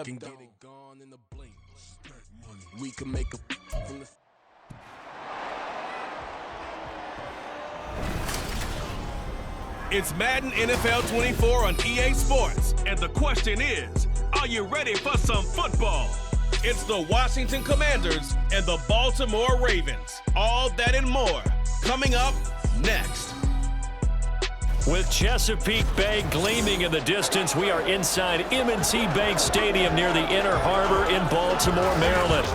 can get it gone in the blink. We can make a from the It's Madden NFL 24 on EA Sports, and the question is, are you ready for some football? It's the Washington Commanders and the Baltimore Ravens. All that and more coming up next. With Chesapeake Bay gleaming in the distance, we are inside M&T Bank Stadium near the Inner Harbor in Baltimore, Maryland.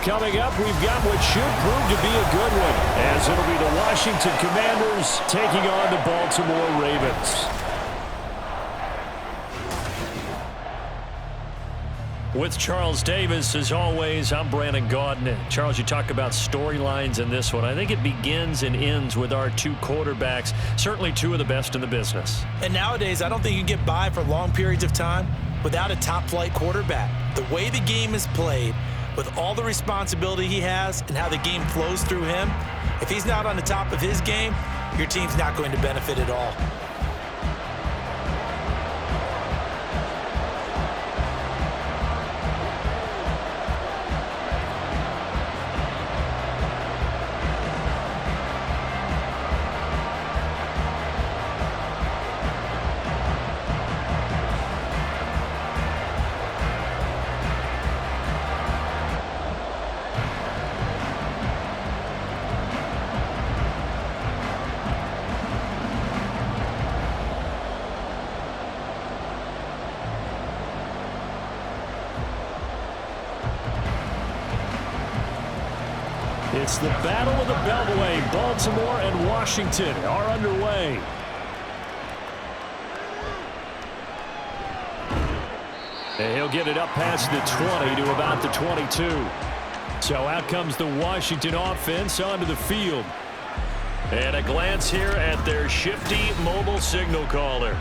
Coming up, we've got what should prove to be a good one, as it'll be the Washington Commanders taking on the Baltimore Ravens. With Charles Davis, as always, I'm Brandon Gaudin. Charles, you talk about storylines in this one. I think it begins and ends with our two quarterbacks, certainly two of the best in the business. And nowadays, I don't think you can get by for long periods of time without a top-flight quarterback. The way the game is played, with all the responsibility he has and how the game flows through him, if he's not on the top of his game, your team's not going to benefit at all. It's the Battle of the Beltway. Baltimore and Washington are underway. And he'll get it up past the 20 to about the 22. So out comes the Washington offense onto the field. And a glance here at their shifty mobile signal caller.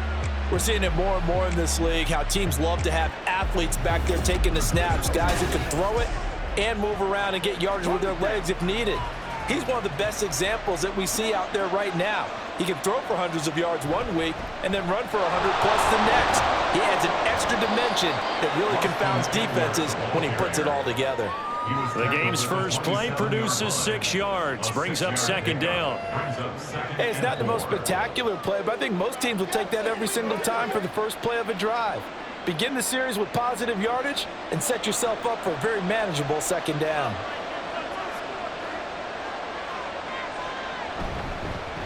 We're seeing it more and more in this league, how teams love to have athletes back there taking the snaps, guys who can throw it and move around and get yardage with their legs if needed. He's one of the best examples that we see out there right now. He can throw for hundreds of yards one week and then run for 100 plus the next. He adds an extra dimension that really confounds defenses when he puts it all together. The game's first play produces 6 yards, brings up second down. Hey, it's not the most spectacular play, but I think most teams will take that every single time for the first play of a drive. Begin the series with positive yardage and set yourself up for a very manageable second down.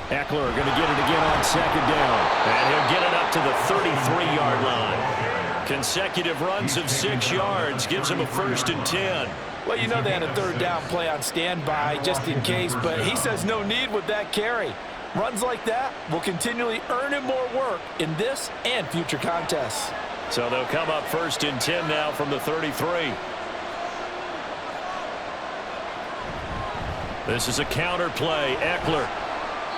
Eckler going to get it again on second down. And he'll get it up to the 33-yard line. Consecutive runs of 6 yards gives him a 1st and 10. Well, you know they had a third down play on standby just in case, but he says no need with that carry. Runs like that will continually earn him more work in this and future contests. So they'll come up 1st and 10 now from the 33. This is a counter play. Eckler.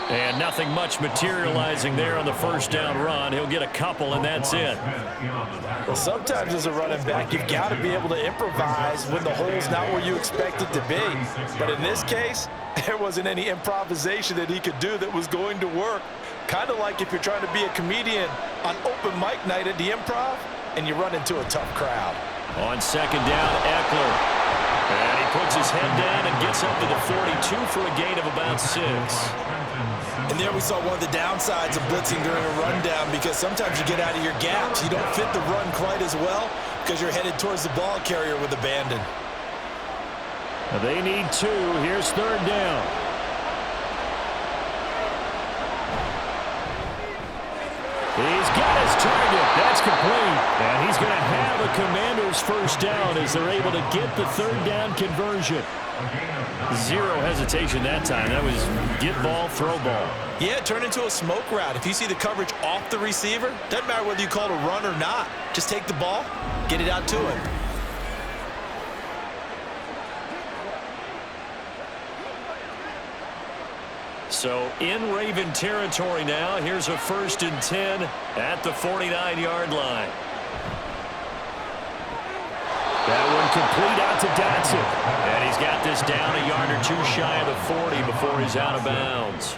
And nothing much materializing there on the first down run. He'll get a couple, and that's it. Well, sometimes as a running back, you've got to be able to improvise when the hole's not where you expect it to be. But in this case, there wasn't any improvisation that he could do that was going to work. Kind of like if you're trying to be a comedian on open mic night at the Improv and you run into a tough crowd. On second down, Eckler. And he puts his head down and gets up to the 42 for a gain of about 6. And there we saw one of the downsides of blitzing during a rundown, because sometimes you get out of your gaps. You don't fit the run quite as well because you're headed towards the ball carrier with abandon. They need 2. Here's third down. He's got his target. That's complete. And he's going to have a Commander's first down as they're able to get the third down conversion. 0 hesitation that time. That was get ball, throw ball. Yeah, turn into a smoke route. If you see the coverage off the receiver, doesn't matter whether you call it a run or not. Just take the ball, get it out to him. So in Raven territory now. Here's a 1st and 10 at the 49-yard line. That one complete out to Dotson. And he's got this down a yard or 2 shy of the 40 before he's out of bounds.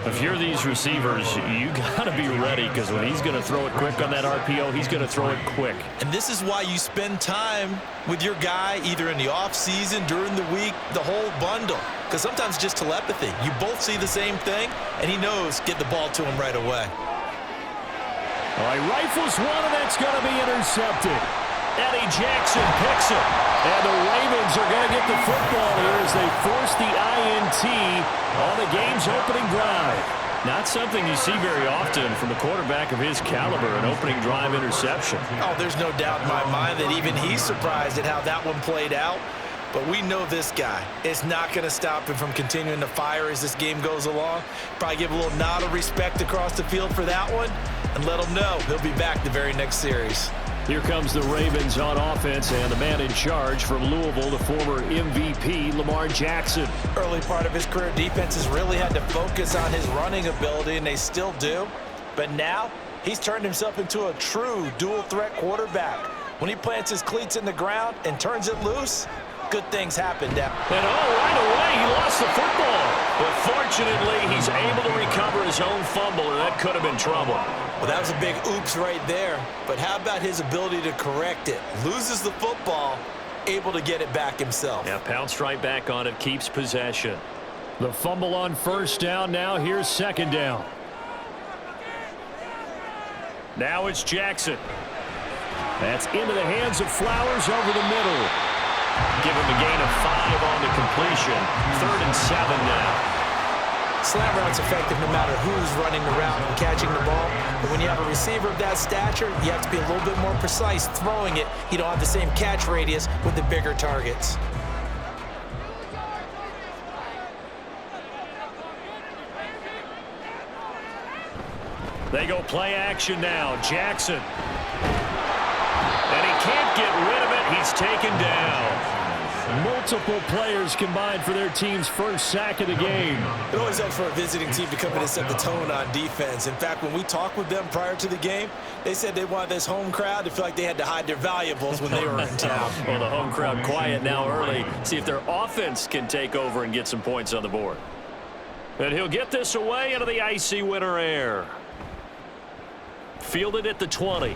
If you're these receivers, you got to be ready, because when he's going to throw it quick on that RPO, he's going to throw it quick. And this is why you spend time with your guy either in the offseason, during the week, the whole bundle. Because sometimes it's just telepathy. You both see the same thing, and he knows get the ball to him right away. All right, rifles one, and that's going to be intercepted. Eddie Jackson picks it. And the Ravens are going to get the football here as they force the INT on the game's opening drive. Not something you see very often from a quarterback of his caliber, an opening drive interception. Oh, there's no doubt in my mind that even he's surprised at how that one played out. But we know this guy is not going to stop him from continuing to fire as this game goes along. Probably give a little nod of respect across the field for that one and let him know he'll be back the very next series. Here comes the Ravens on offense, and the man in charge from Louisville, the former MVP, Lamar Jackson. Early part of his career, defenses really had to focus on his running ability, and they still do. But now, he's turned himself into a true dual-threat quarterback. When he plants his cleats in the ground and turns it loose, good things happen down. And right away, he lost the football. But fortunately, he's able to recover his own fumble, or that could have been trouble. Well, that was a big oops right there. But how about his ability to correct it? Loses the football, able to get it back himself. Yeah, pounced right back on it, keeps possession. The fumble on first down. Now here's second down. Now it's Jackson. That's into the hands of Flowers over the middle. Give him a gain of 5 on the completion. 3rd and 7 now. Slant route's effective no matter who's running the route and catching the ball. But when you have a receiver of that stature, you have to be a little bit more precise throwing it. You don't have the same catch radius with the bigger targets. They go play action now. Jackson. And he can't get rid of it. He's taken down. Multiple players combined for their team's first sack of the game. It always helps for a visiting team to come in and set the tone on defense. In fact, when we talked with them prior to the game, they said they wanted this home crowd to feel like they had to hide their valuables when they were in town. Well, the home crowd quiet now early. See if their offense can take over and get some points on the board. And he'll get this away into the icy winter air. Fielded at the 20.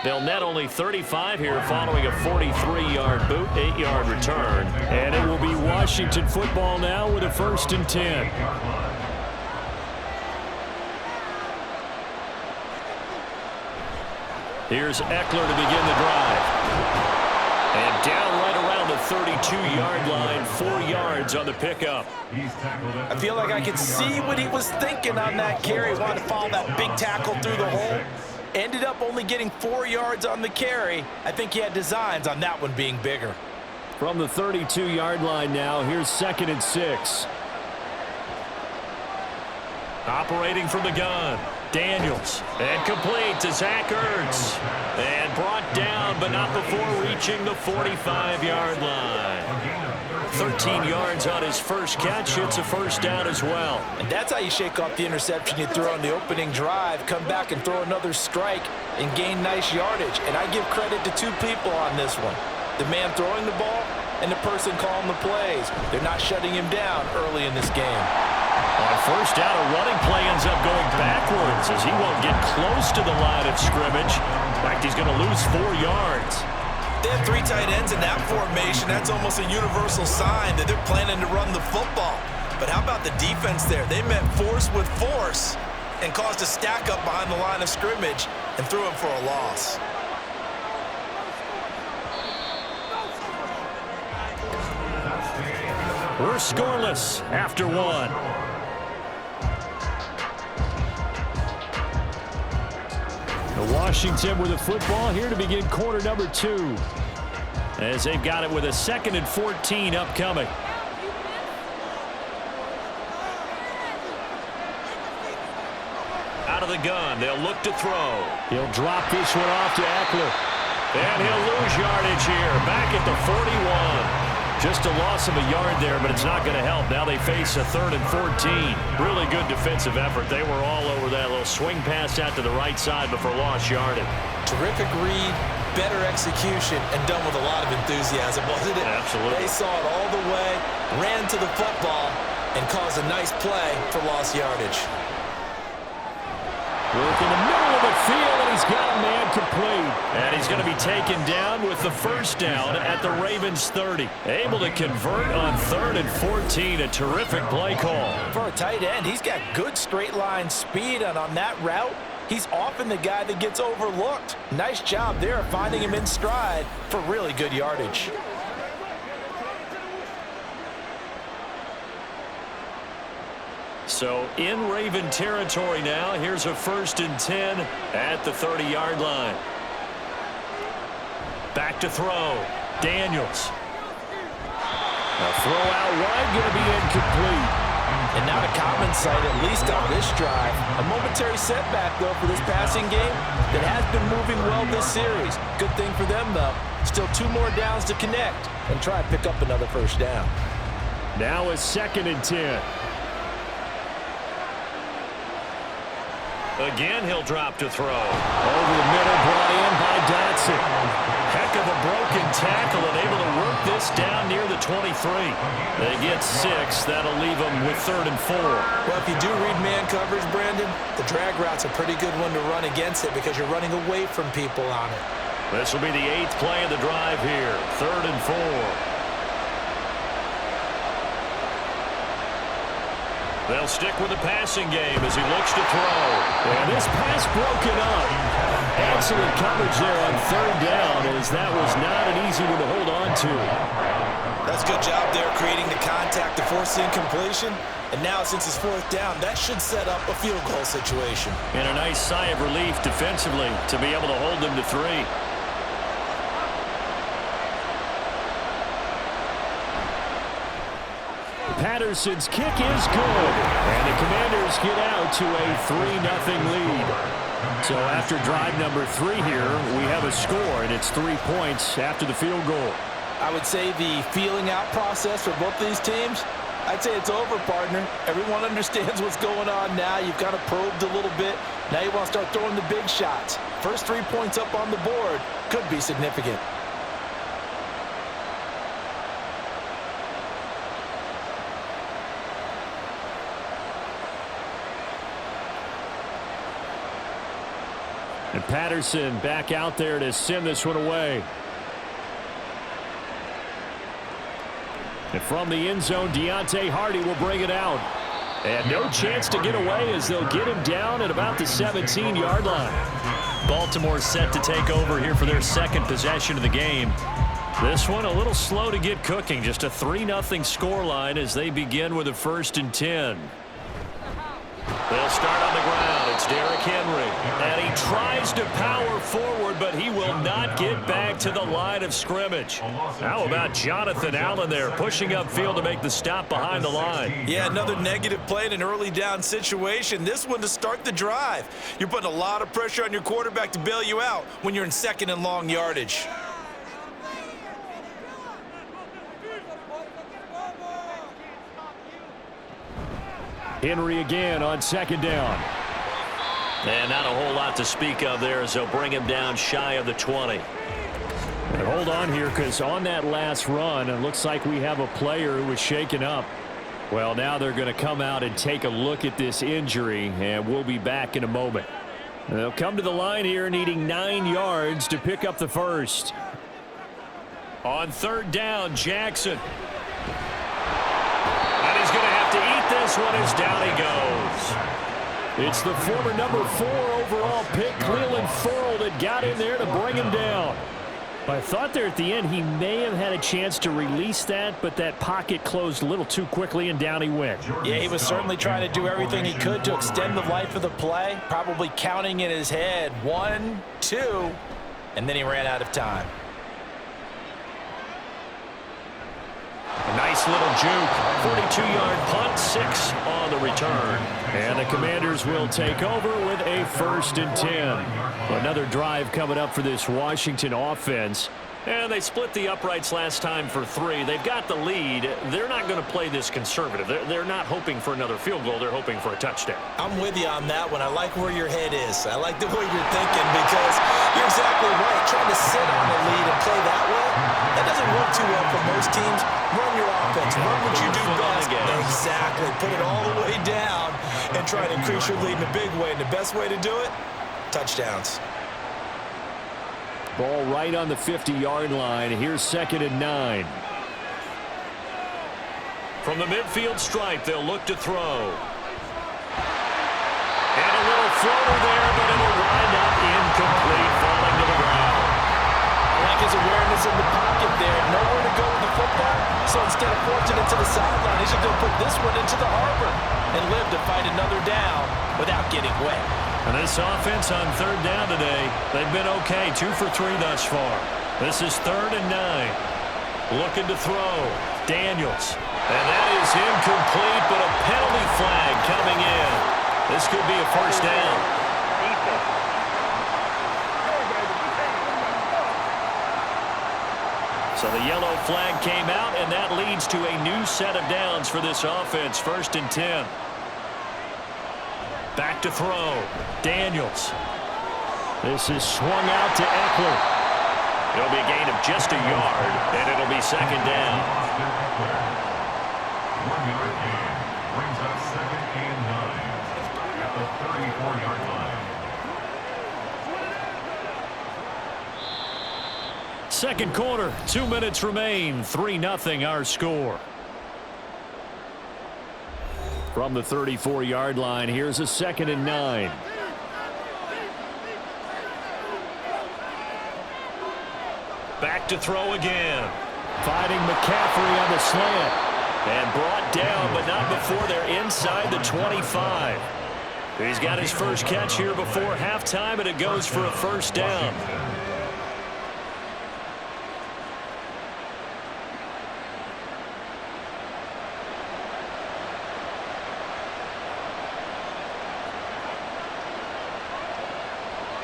They'll net only 35 here following a 43-yard boot, 8-yard return. And it will be Washington football now with a 1st and 10. Here's Eckler to begin the drive. And down right around the 32-yard line, 4 yards on the pickup. I feel like I could see what he was thinking on that carry. He wanted to follow that big tackle through the hole. Ended up only getting 4 yards on the carry. I think he had designs on that one being bigger. From the 32-yard line now, here's 2nd and 6. Operating from the gun, Daniels. And complete to Zach Ertz. And brought down, but not before reaching the 45-yard line. 13 yards on his first catch. It's a 1st down as well. And that's how you shake off the interception you threw on the opening drive. Come back and throw another strike and gain nice yardage. And I give credit to 2 people on this one. The man throwing the ball and the person calling the plays. They're not shutting him down early in this game. On 1st down, a running play ends up going backwards as he won't get close to the line of scrimmage. In fact, he's going to lose 4 yards. They have 3 tight ends in that formation. That's almost a universal sign that they're planning to run the football. But how about the defense there? They met force with force and caused a stack up behind the line of scrimmage and threw him for a loss. We're scoreless after 1. Washington with the football here to begin quarter number 2. As they've got it with a 2nd and 14 upcoming. Out of the gun, they'll look to throw. He'll drop this one off to Eckler. And he'll lose yardage here, back at the 41. Just a loss of a yard there, but it's not going to help. Now they face a 3rd and 14. Really good defensive effort. They were all over that little swing pass out to the right side before lost yardage. Terrific read, better execution, and done with a lot of enthusiasm, wasn't it? Absolutely. They saw it all the way, ran to the football, and cause a nice play for lost yardage. Work in the middle of the field, and he's got a man complete. And he's going to be taken down with the first down at the Ravens 30. Able to convert on 3rd and 14. A terrific play call. For a tight end, he's got good straight line speed, and on that route, he's often the guy that gets overlooked. Nice job there of finding him in stride for really good yardage. So in Raven territory now. Here's a 1st and 10 at the 30-yard line. Back to throw. Daniels. A throw out wide, going to be incomplete. And not a common sight, at least on this drive. A momentary setback, though, for this passing game that has been moving well this series. Good thing for them, though. Still 2 more downs to connect and try to pick up another first down. Now a 2nd and 10. Again, he'll drop to throw. Over the middle, brought in by Dotson. Heck of a broken tackle, and able to work this down near the 23. They get 6. That'll leave them with 3rd and 4. Well, if you do read man coverage, Brandon, the drag route's a pretty good one to run against it because you're running away from people on it. This will be the 8th play of the drive here. 3rd and 4. They'll stick with the passing game as he looks to throw. And this pass broken up. Excellent coverage there on 3rd down, as that was not an easy one to hold on to. That's a good job there creating the contact to force the incompletion. And now, since it's 4th down, that should set up a field goal situation. And a nice sigh of relief defensively to be able to hold them to 3. Patterson's kick is good, and the Commanders get out to a 3-0 lead. So after drive number 3 here, we have a score, and it's 3 points after the field goal. I would say the feeling out process for both these teams, I'd say it's over, partner. Everyone understands what's going on now. You've kind of probed a little bit. Now you want to start throwing the big shots. First 3 points up on the board could be significant. And Patterson back out there to send this one away. And from the end zone, Deontay Hardy will bring it out. And no chance to get away as they'll get him down at about the 17-yard line. Baltimore set to take over here for their 2nd possession of the game. This one a little slow to get cooking. Just a 3-0 scoreline as they begin with a 1st and 10. They'll start on the ground. It's Derrick Henry. And he tries to power forward, but he will not get back to the line of scrimmage. How about Jonathan Allen there, pushing upfield to make the stop behind the line? Yeah, another negative play in an early down situation. This one to start the drive. You're putting a lot of pressure on your quarterback to bail you out when you're in 2nd and long yardage. Henry again on 2nd down. And not a whole lot to speak of there as they'll bring him down shy of the 20. And hold on here, because on that last run, it looks like we have a player who was shaken up. Well, now they're going to come out and take a look at this injury, and we'll be back in a moment. They'll come to the line here needing 9 yards to pick up the first. On 3rd down, Jackson. And he's going to have to eat this one as down he goes. It's the former number 4 overall pick, Cleveland Ferrell, that got in there to bring him down. I thought there at the end he may have had a chance to release that, but that pocket closed a little too quickly, and down he went. Yeah, he was certainly trying to do everything he could to extend the life of the play, probably counting in his head 1, 2, and then he ran out of time. A nice little juke. 42-yard punt, 6 on the return. And the Commanders will take over with a 1st and 10. Another drive coming up for this Washington offense. And they split the uprights last time for 3. They've got the lead. They're not going to play this conservative. They're not hoping for another field goal. They're hoping for a touchdown. I'm with you on that one. I like where your head is. I like the way you're thinking, because you're exactly right. Trying to sit on the lead and play that way, that doesn't work too well for most teams. Run your offense. Run what you do best. Exactly. Put it all the way down and try to increase your lead in a big way. And the best way to do it, touchdowns. Ball right on the 50-yard line. Here's 2nd and 9. From the midfield stripe, they'll look to throw. And a little floater there, but it'll wind up incomplete, falling to the ground. I like his awareness in the pocket there. Nowhere to go with the football. So instead of forcing it to the sideline, he's going to put this one into the harbor and live to fight another down without getting wet. And this offense on 3rd down today, they've been okay. 2 for 3 thus far. This is 3rd and 9. Looking to throw. Daniels. And that is incomplete, but a penalty flag coming in. This could be a first down. So the yellow flag came out, and that leads to a new set of downs for this offense. 1st and 10. Back to throw. Daniels. This is swung out to Eckler. It'll be a gain of just a yard, and it'll be 2nd down. 1 yard gain brings up 2nd and 9 at the 34-yard line. Second quarter, 2 minutes remain. 3-0 our score. From the 34-yard line, here's a 2nd and 9. Back to throw again. Finding McCaffrey on the slant. And brought down, but not before they're inside the 25. He's got his first catch here before halftime, and it goes for a first down.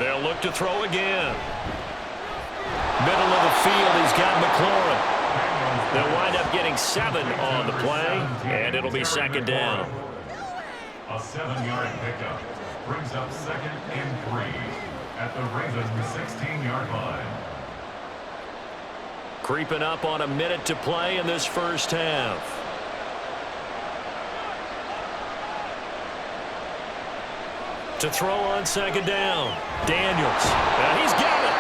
They'll look to throw again. Middle of the field, he's got McLaurin. They'll wind up getting 7 on the play, and it'll be 2nd down. A 7-yard pickup brings up 2nd and 3 at the Ravens' 16-yard line. Creeping up on a minute to play in this first half. To throw on 2nd down. Daniels. And he's got it.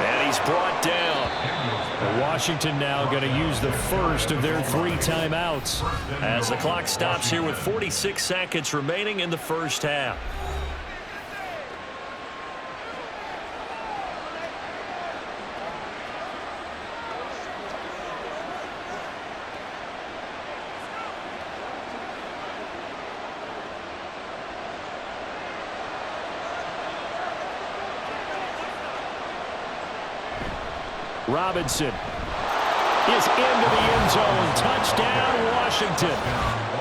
And he's brought down. Washington now going to use the first of their 3 timeouts as the clock stops here with 46 seconds remaining in the first half. Robinson is into the end zone. Touchdown, Washington.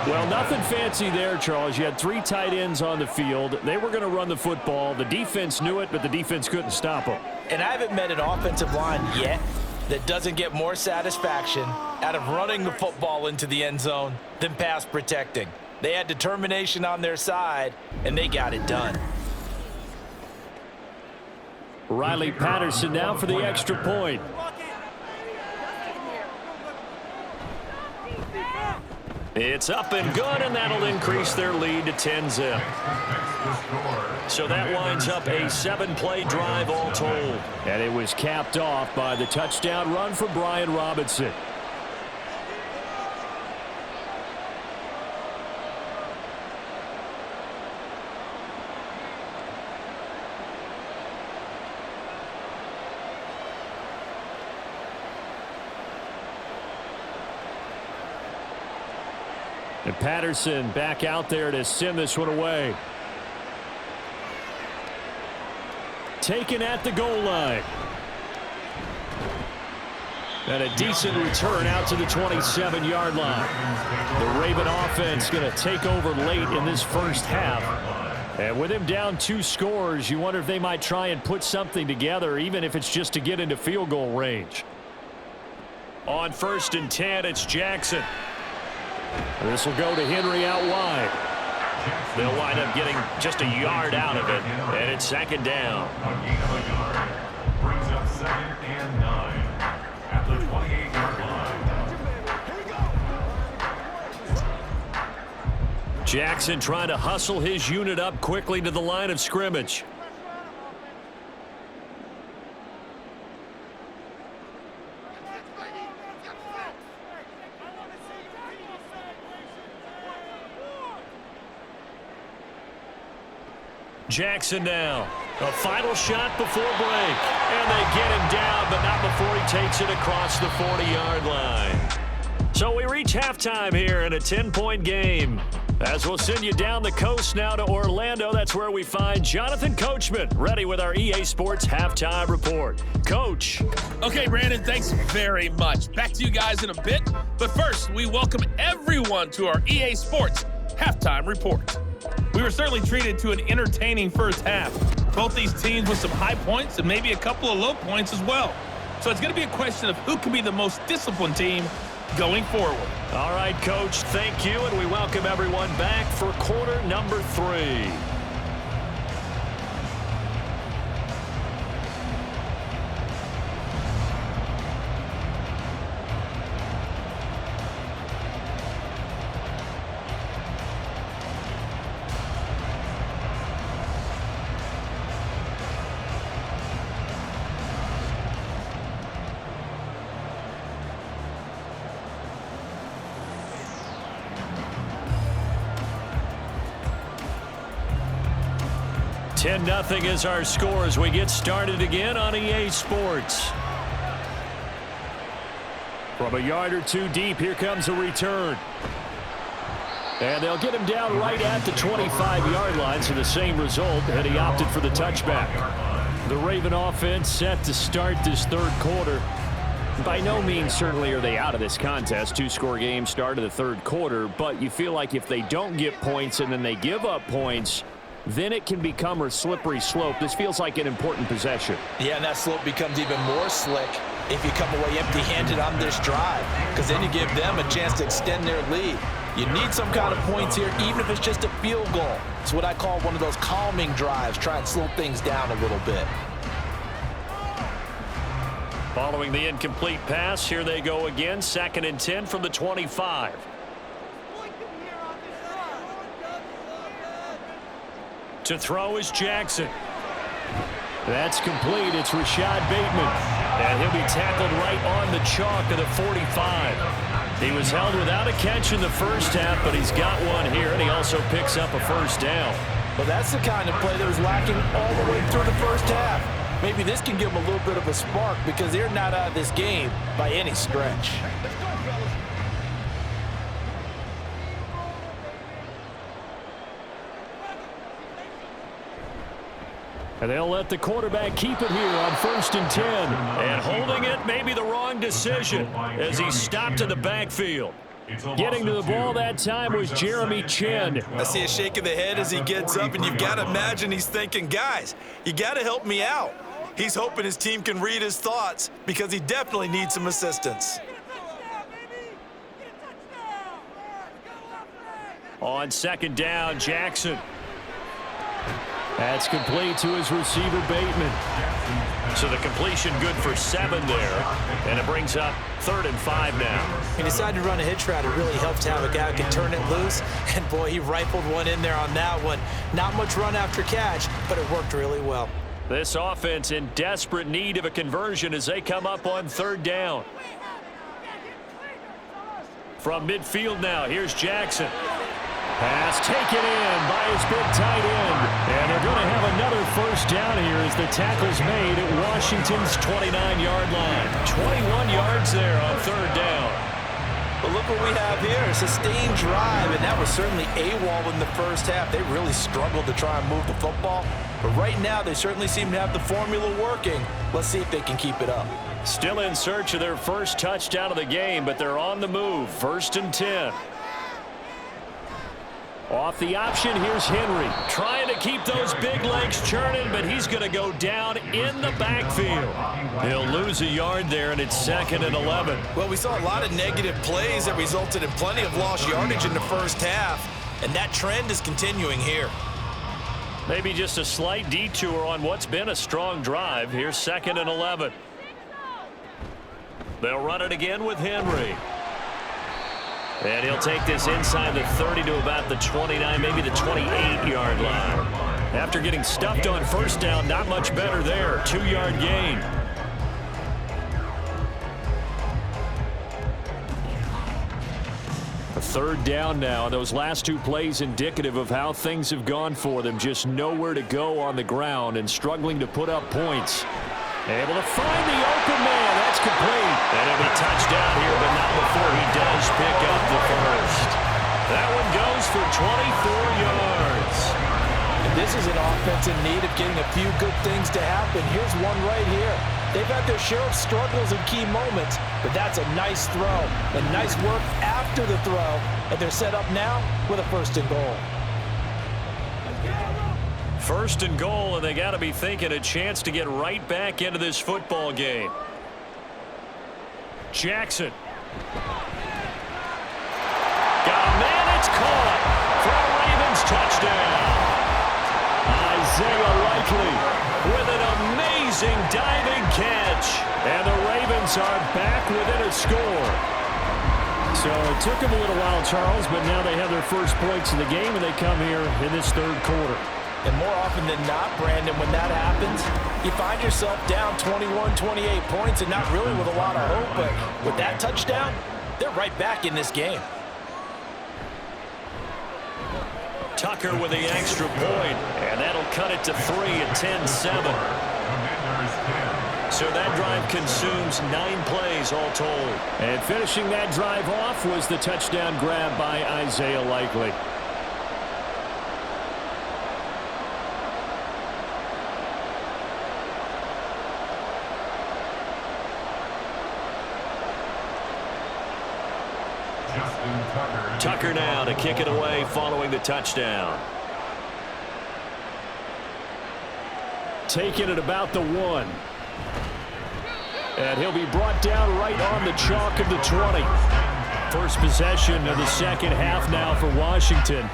Well, nothing fancy there, Charles. You had 3 tight ends on the field. They were going to run the football. The defense knew it, but the defense couldn't stop them. And I haven't met an offensive line yet that doesn't get more satisfaction out of running the football into the end zone than pass protecting. They had determination on their side, and they got it done. Riley Patterson now for the extra point. It's up and good, and that'll increase their lead to 10-zip. So that winds up a 7-play drive all told. And it was capped off by the touchdown run for Brian Robinson. And Patterson back out there to send this one away. Taken at the goal line. And a decent return out to the 27-yard line. The Raven offense going to take over late in this first half. And with him down 2 scores, you wonder if they might try and put something together, even if it's just to get into field goal range. On 1st and 10, it's Jackson. This will go to Henry out wide. They'll wind up getting just a yard out of it, and it's 2nd down. A gain of a yard brings up 2nd and 9 at the 28-yard line. Jackson trying to hustle his unit up quickly to the line of scrimmage. Jackson now. A final shot before break. And they get him down, but not before he takes it across the 40-yard line. So we reach halftime here in a 10-point game. As we'll send you down the coast now to Orlando, that's where we find Jonathan Coachman, ready with our EA Sports Halftime Report. Coach. Okay, Brandon, thanks very much. Back to you guys in a bit. But first, we welcome everyone to our EA Sports Halftime Report. We were certainly treated to an entertaining first half. Both these teams with some high points and maybe a couple of low points as well. So it's going to be a question of who can be the most disciplined team going forward. All right, Coach, thank you, and we welcome everyone back for quarter number 3. Nothing is our score as we get started again on EA Sports. From a yard or two deep, here comes a return. And they'll get him down right at the 25-yard line, so the same result, and he opted for the touchback. The Raven offense set to start this third quarter. By no means certainly are they out of this contest. 2-score game start of the third quarter, but you feel like if they don't get points and then they give up points, then it can become a slippery slope. This feels like an important possession. Yeah, and that slope becomes even more slick if you come away empty-handed on this drive, because then you give them a chance to extend their lead. You need some kind of points here, even if it's just a field goal. It's what I call one of those calming drives. Try and slow things down a little bit. Following the incomplete pass, here they go again. 2nd and 10 from the 25. To throw is Jackson. That's complete. It's Rashad Bateman. And he'll be tackled right on the chalk of the 45. He was held without a catch in the first half, but he's got one here, and he also picks up a first down. Well, that's the kind of play that was lacking all the way through the first half. Maybe this can give them a little bit of a spark because they're not out of this game by any stretch. And they'll let the quarterback keep it here on 1st and 10. And holding it may be the wrong decision as he stopped in the backfield. Getting to the ball that time was Jeremy Chin. I see a shake of the head as he gets up, and you've got to imagine he's thinking, guys, you got to help me out. He's hoping his team can read his thoughts because he definitely needs some assistance. On 2nd down, Jackson. That's complete to his receiver, Bateman. So the completion good for 7 there. And it brings up 3rd and 5 now. He decided to run a hitch route. It really helped to have a guy who can turn it loose. And, boy, he rifled one in there on that one. Not much run after catch, but it worked really well. This offense in desperate need of a conversion as they come up on 3rd down. From midfield now, here's Jackson. Pass taken in by his big tight end. And they're going to have another first down here as the tackle's made at Washington's 29-yard line. 21 yards there on 3rd down. But look what we have here, a sustained drive, and that was certainly AWOL in the first half. They really struggled to try and move the football. But right now, they certainly seem to have the formula working. Let's see if they can keep it up. Still in search of their first touchdown of the game, but they're on the move. 1st and 10. Off the option, here's Henry. Trying to keep those big legs churning, but he's going to go down in the backfield. He'll lose a yard there, and it's 2nd and 11. Well, we saw a lot of negative plays that resulted in plenty of lost yardage in the first half, and that trend is continuing here. Maybe just a slight detour on what's been a strong drive. Here's 2nd and 11. They'll run it again with Henry. And he'll take this inside the 30 to about the 29, maybe the 28-yard line. After getting stuffed on first down, not much better there. 2-yard gain. A third down now. Those last two plays indicative of how things have gone for them. Just nowhere to go on the ground and struggling to put up points. Able to find the open man. That's complete. And it'll be touchdown here, but not before he does pick up the first. That one goes for 24 yards. And this is an offense in need of getting a few good things to happen. Here's one right here. They've had their share of struggles in key moments, but that's a nice throw. And nice work after the throw. And they're set up now with a 1st and goal. 1st and goal, and they got to be thinking a chance to get right back into this football game. Jackson. Got a man, it's caught for a Ravens touchdown. Isaiah Likely with an amazing diving catch. And the Ravens are back within a score. So it took them a little while, Charles, but now they have their first points of the game, and they come here in this 3rd quarter. And more often than not, Brandon, when that happens, you find yourself down 21, 28 points and not really with a lot of hope. But with that touchdown, they're right back in this game. Tucker with the extra point, and that'll cut it to 3 at 10-7. So that drive consumes 9 plays all told. And finishing that drive off was the touchdown grab by Isaiah Likely. Tucker now to kick it away following the touchdown. Taking it about the 1. And he'll be brought down right on the chalk of the 20. First possession of the second half now for Washington.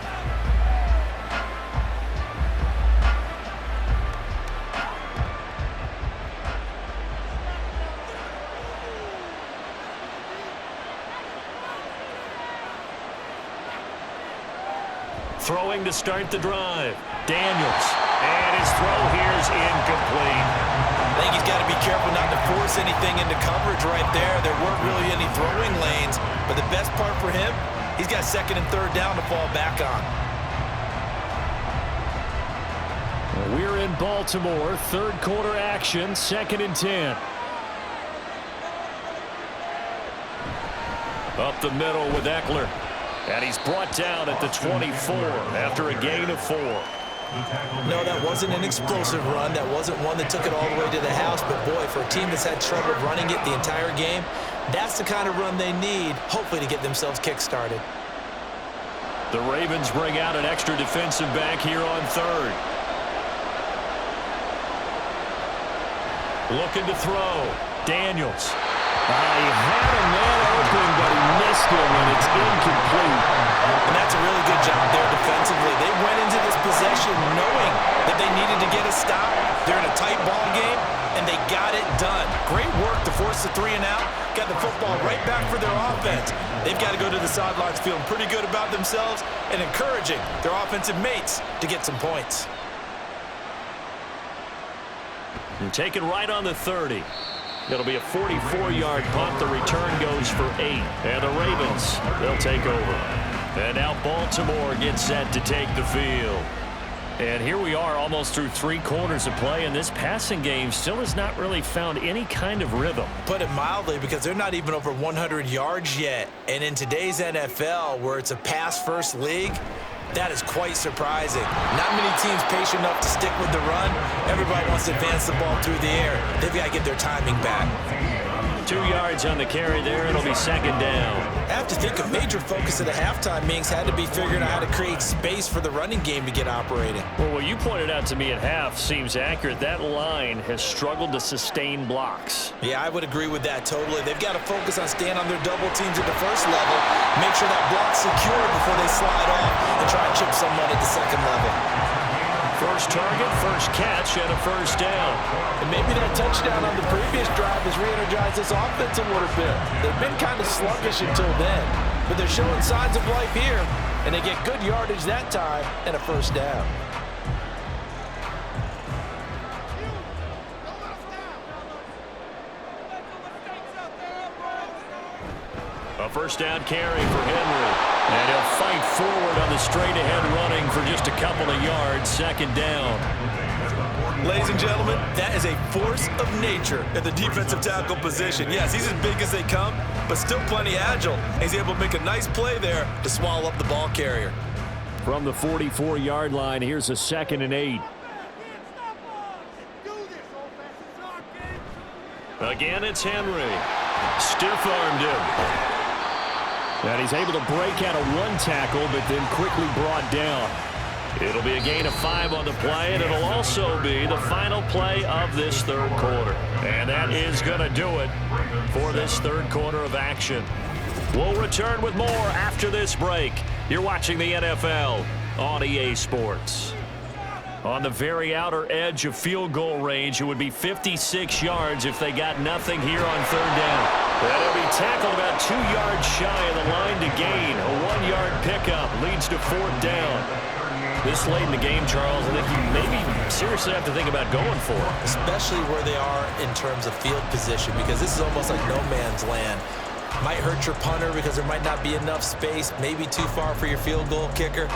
Throwing to start the drive. Daniels. And his throw here is incomplete. I think he's got to be careful not to force anything into coverage right there. There weren't really any throwing lanes. But the best part for him, he's got 2nd and 3rd down to fall back on. We're in Baltimore. 3rd quarter action. 2nd and 10. Up the middle with Eckler. And he's brought down at the 24 after a gain of 4. No, that wasn't an explosive run. That wasn't one that took it all the way to the house. But, boy, for a team that's had trouble running it the entire game, that's the kind of run they need, hopefully, to get themselves kick-started. The Ravens bring out an extra defensive back here on 3rd. Looking to throw. Daniels. He had a man open, but he missed him, and it's incomplete. And that's a really good job there defensively. They went into this possession knowing that they needed to get a stop. They're in a tight ball game, and they got it done. Great work to force the 3 and out. Got the football right back for their offense. They've got to go to the sidelines feeling pretty good about themselves and encouraging their offensive mates to get some points. And taken right on the 30. It'll be a 44-yard punt. The return goes for 8. And the Ravens, they'll take over. And now Baltimore gets set to take the field. And here we are almost through 3 quarters of play, and this passing game still has not really found any kind of rhythm. Put it mildly, because they're not even over 100 yards yet. And in today's NFL, where it's a pass-first league, that is quite surprising. Not many teams patient enough to stick with the run. Everybody wants to advance the ball through the air. They've got to get their timing back. 2 yards on the carry there. It'll be 2nd down. I have to think a major focus of the halftime meetings had to be figuring out how to create space for the running game to get operating. Well, what you pointed out to me at half seems accurate. That line has struggled to sustain blocks. Yeah, I would agree with that totally. They've got to focus on staying on their double teams at the first level, make sure that block's secure before they slide off, and try and chip someone at the second level. First target, first catch, and a first down. And maybe that touchdown on the previous drive has reintroduced re-energize this offense a little bit. They've been kind of sluggish until then, but they're showing signs of life here, and they get good yardage that time and a first down. A first down carry for Henry. And he'll fight forward on the straight-ahead running for just a couple of yards. Second down. Ladies and gentlemen, that is a force of nature at the defensive tackle position. Yes, he's as big as they come, but still plenty agile. He's able to make a nice play there to swallow up the ball carrier. From the 44-yard line, here's a 2nd and 8. Again, it's Henry. Stiff-armed him. And he's able to break out of one tackle, but then quickly brought down. It'll be a gain of 5 on the play, and it'll also be the final play of this third quarter. And that is going to do it for this third quarter of action. We'll return with more after this break. You're watching the NFL on EA Sports. On the very outer edge of field goal range, it would be 56 yards if they got nothing here on third down. That'll be tackled about 2 yards shy of the line to gain. A 1-yard pickup leads to 4th down. This late in the game, Charles, I think you maybe seriously have to think about going for it. Especially where they are in terms of field position, because this is almost like no man's land. Might hurt your punter because there might not be enough space, maybe too far for your field goal kicker.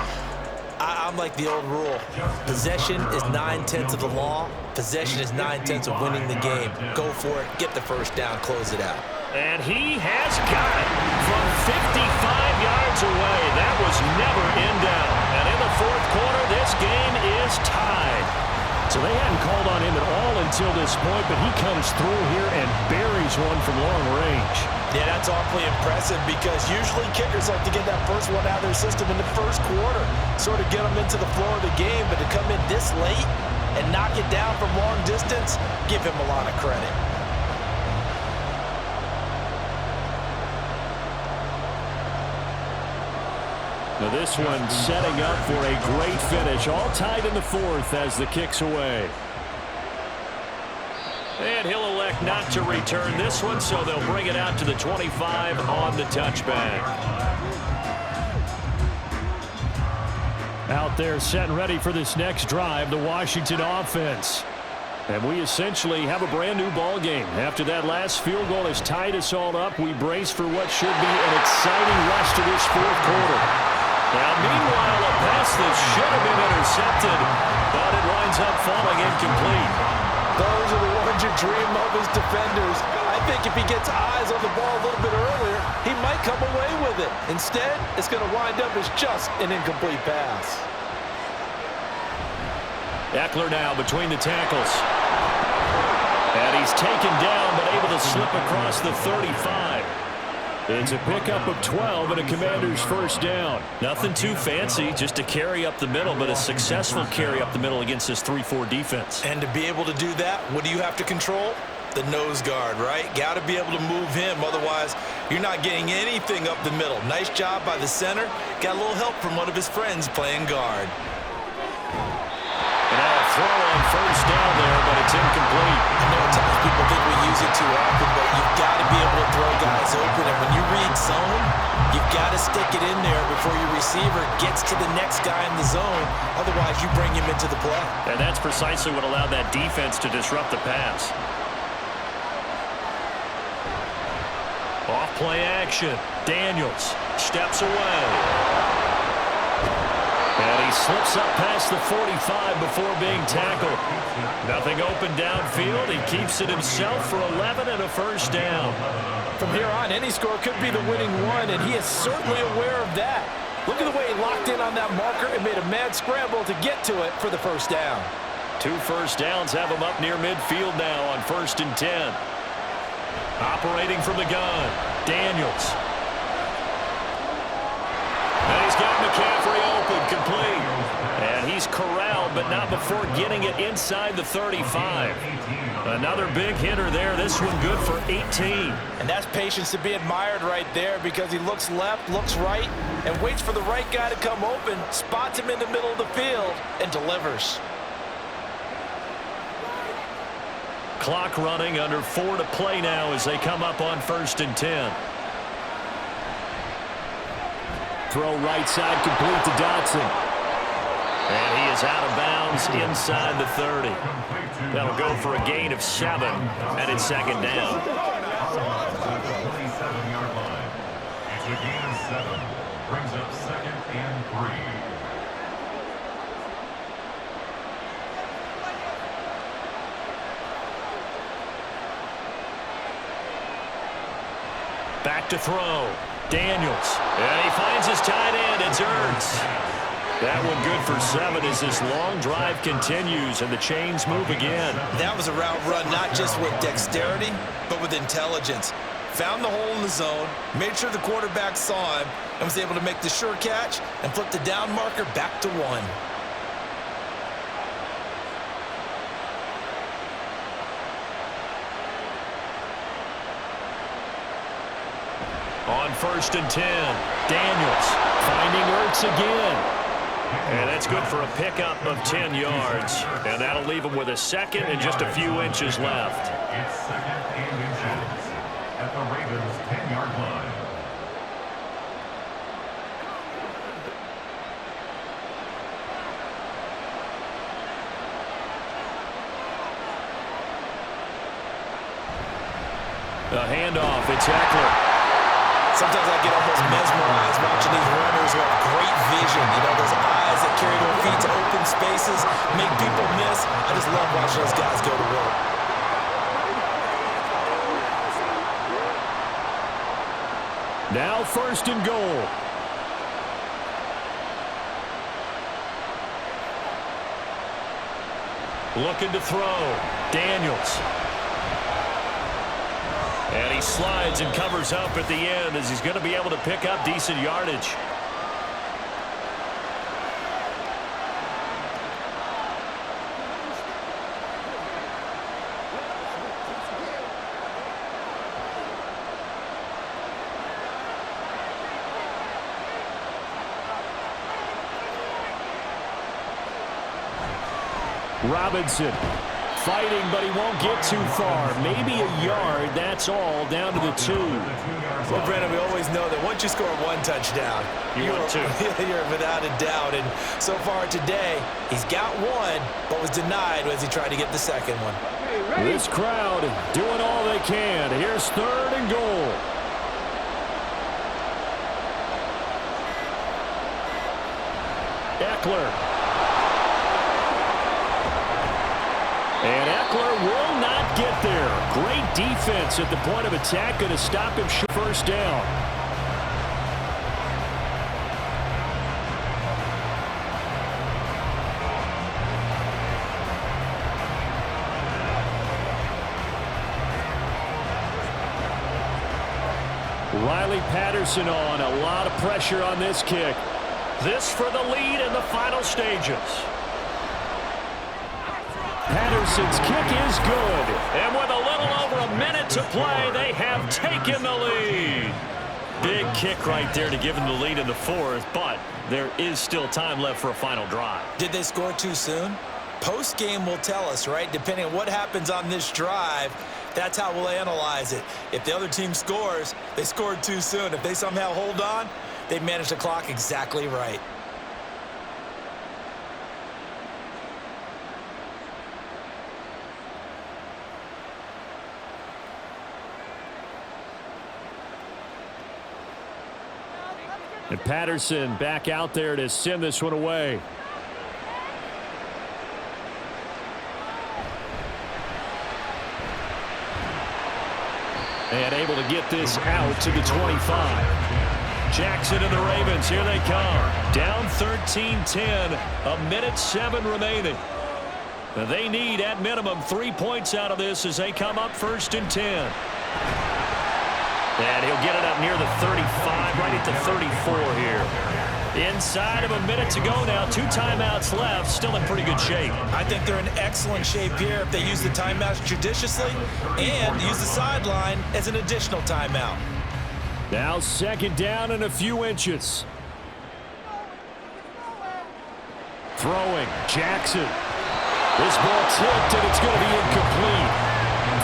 I'm like the old rule. Possession is 9/10 of the law. Possession is 9/10 of winning the game. Go for it. Get the first down. Close it out. And he has got it from 55 yards away. That was never in doubt. And in the fourth quarter, this game is tied. So they hadn't called on him at all until this point, but he comes through here and buries one from long range. Yeah, that's awfully impressive because usually kickers like to get that first one out of their system in the first quarter, sort of get them into the flow of the game, but to come in this late and knock it down from long distance, give him a lot of credit. Now this one setting up for a great finish, all tied in the fourth as the kick's away. And he'll elect not to return this one, so they'll bring it out to the 25 on the touchback. Out there set and ready for this next drive, the Washington offense. And we essentially have a brand new ball game. After that last field goal has tied us all up, we brace for what should be an exciting rest of this fourth quarter. Now, meanwhile, a pass that should have been intercepted, but it winds up falling incomplete. Those are the ones you dream of as defenders. I think if he gets eyes on the ball a little bit earlier, he might come away with it. Instead, it's going to wind up as just an incomplete pass. Eckler now between the tackles. And he's taken down, but able to slip across the 35. It's a pickup of 12 and a Commander's first down. Nothing too fancy, just a carry up the middle, but a successful carry up the middle against this 3-4 defense. And to be able to do that, what do you have to control? The nose guard, right? Got to be able to move him. Otherwise, you're not getting anything up the middle. Nice job by the center. Got a little help from one of his friends playing guard. And now a throw on first down there, but it's incomplete. I know at times people think we use it too often, but you've got to be able to throw guys open. And when you read zone, you've got to stick it in there before your receiver gets to the next guy in the zone. Otherwise, you bring him into the play. And that's precisely what allowed that defense to disrupt the pass. Off play action. Daniels steps away. And he slips up past the 45 before being tackled. Nothing open downfield. He keeps it himself for 11 and a first down. From here on, any score could be the winning one, and he is certainly aware of that. Look at the way he locked in on that marker and made a mad scramble to get to it for the first down. 2 first downs have him up near midfield now on 1st and 10. Operating from the gun, Daniels. And he's got McCaffrey open, complete. And he's corralled, but not before getting it inside the 35. Another big hitter there. This one good for 18. And that's patience to be admired right there because he looks left, looks right, and waits for the right guy to come open, spots him in the middle of the field, and delivers. Clock running, under 4 to play now as they come up on 1st and 10. Throw right side complete to Dotson. And he is out of bounds inside the 30. That'll go for a gain of 7, and it's 2nd down. 27-yard line. It's a gain of 7. Brings up 2nd and 3. Back to throw. Daniels. And he finds his tight end. It's Ertz. That one good for 7 as this long drive continues and the chains move again. That was a route run not just with dexterity, but with intelligence. Found the hole in the zone, made sure the quarterback saw him, and was able to make the sure catch and flip the down marker back to 1. On 1st and 10, Daniels finding Ertz again. And that's good for a pickup of 10 yards. And that'll leave him with a 2nd and just a few inches left. It's 2nd and inches at the Ravens' 10-yard line. The handoff, it's Eckler. Sometimes I get almost mesmerized watching these runners who have great vision. You know, those eyes that carry their feet to open spaces, make people miss. I just love watching those guys go to work. Now 1st and goal. Looking to throw. Daniels. And he slides and covers up at the end as he's going to be able to pick up decent yardage. Robinson fighting, but he won't get too far. Maybe a yard, that's all, down to the 2. Well, Brandon, we always know that once you score 1 touchdown, you're without a doubt. And so far today, he's got 1, but was denied as he tried to get the 2nd one. This crowd doing all they can. Here's 3rd and goal. Eckler. And Eckler will not get there. Great defense at the point of attack, going to stop him 1st down. Riley Patterson on. A lot of pressure on this kick. This for the lead in the final stages. Patterson's kick is good. And with a little over a minute to play, they have taken the lead. Big kick right there to give them the lead in the 4th, but there is still time left for a final drive. Did they score too soon? Post-game will tell us, right? Depending on what happens on this drive, that's how we'll analyze it. If the other team scores, they scored too soon. If they somehow hold on, they managed the clock exactly right. And Patterson back out there to send this one away. And able to get this out to the 25. Jackson and the Ravens, here they come. Down 13-10, 1:07 remaining. They need, at minimum, 3 points out of this as they come up 1st and 10. And he'll get it up near the 35, right at the 34 here. Inside of a minute to go now, 2 timeouts left, still in pretty good shape. I think they're in excellent shape here if they use the timeouts judiciously and use the sideline as an additional timeout. Now 2nd down and a few inches. Throwing, Jackson. This ball tipped and it's going to be incomplete.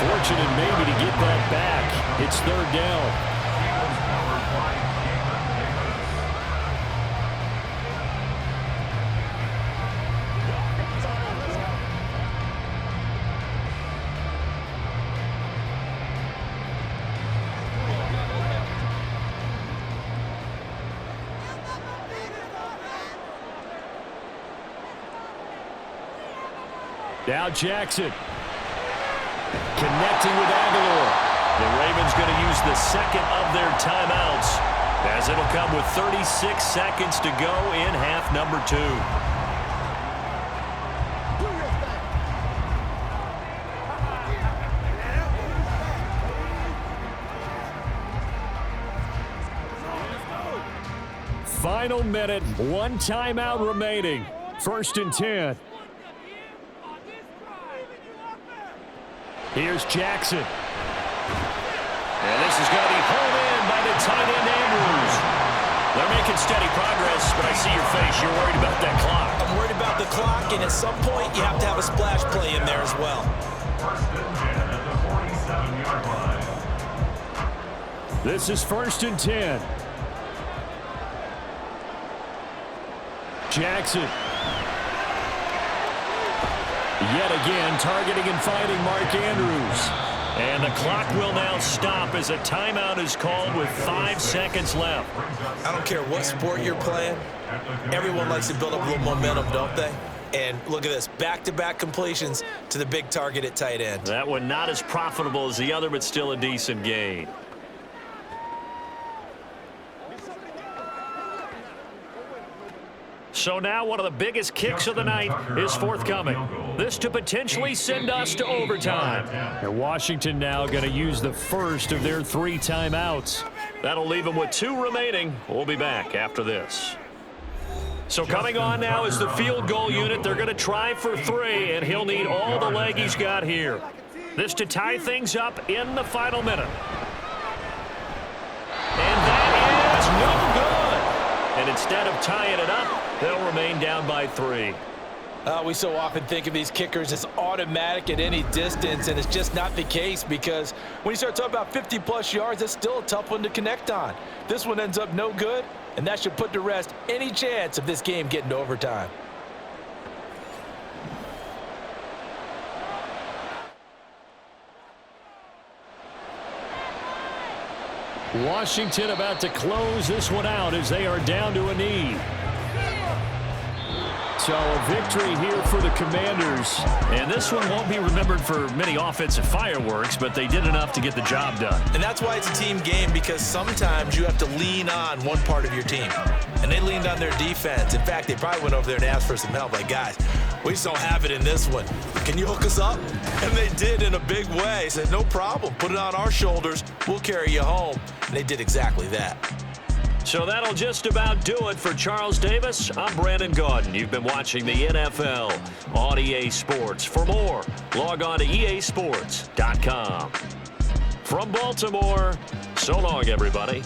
Fortunate maybe to get that back. It's third down. Now Jackson connecting with Aguilar. The Ravens going to use the second of their timeouts, as it'll come with 36 seconds to go in half number 2. Final minute, 1 timeout remaining. 1st and 10. Here's Jackson. And this is going to be pulled in by the tight end, Andrews. They're making steady progress, but I see your face. You're worried about that clock. I'm worried about the clock, and at some point, you have to have a splash play in there as well. 1st and 10 at the 47-yard line. This is 1st and 10. Jackson. Yet again, targeting and finding Mark Andrews. And the clock will now stop as a timeout is called with 5 seconds left. I don't care what sport you're playing. Everyone likes to build up a little momentum, don't they? And look at this, back-to-back completions to the big target at tight end. That one not as profitable as the other, but still a decent gain. So now one of the biggest kicks of the night is forthcoming. This to potentially send us to overtime. And Washington now going to use the first of their 3 timeouts. That'll leave them with 2 remaining. We'll be back after this. So coming on now is the field goal unit. They're going to try for 3, and he'll need all the leg he's got here. This to tie things up in the final minute. And that is no good. And instead of tying it up, they'll remain down by 3. We so often think of these kickers as automatic at any distance, and it's just not the case, because when you start talking about 50-plus yards, that's still a tough one to connect on. This one ends up no good, and that should put to rest any chance of this game getting to overtime. Washington about to close this one out as they are down to a knee. So a victory here for the Commanders. And this one won't be remembered for many offensive fireworks, but they did enough to get the job done. And that's why it's a team game, because sometimes you have to lean on one part of your team. And they leaned on their defense. In fact, they probably went over there and asked for some help. Like, guys, we just don't have it in this one. Can you hook us up? And they did in a big way. Said, no problem. Put it on our shoulders. We'll carry you home. And they did exactly that. So that'll just about do it for Charles Davis. I'm Brandon Gaudin. You've been watching the NFL on EA Sports. For more, log on to easports.com. From Baltimore, so long, everybody.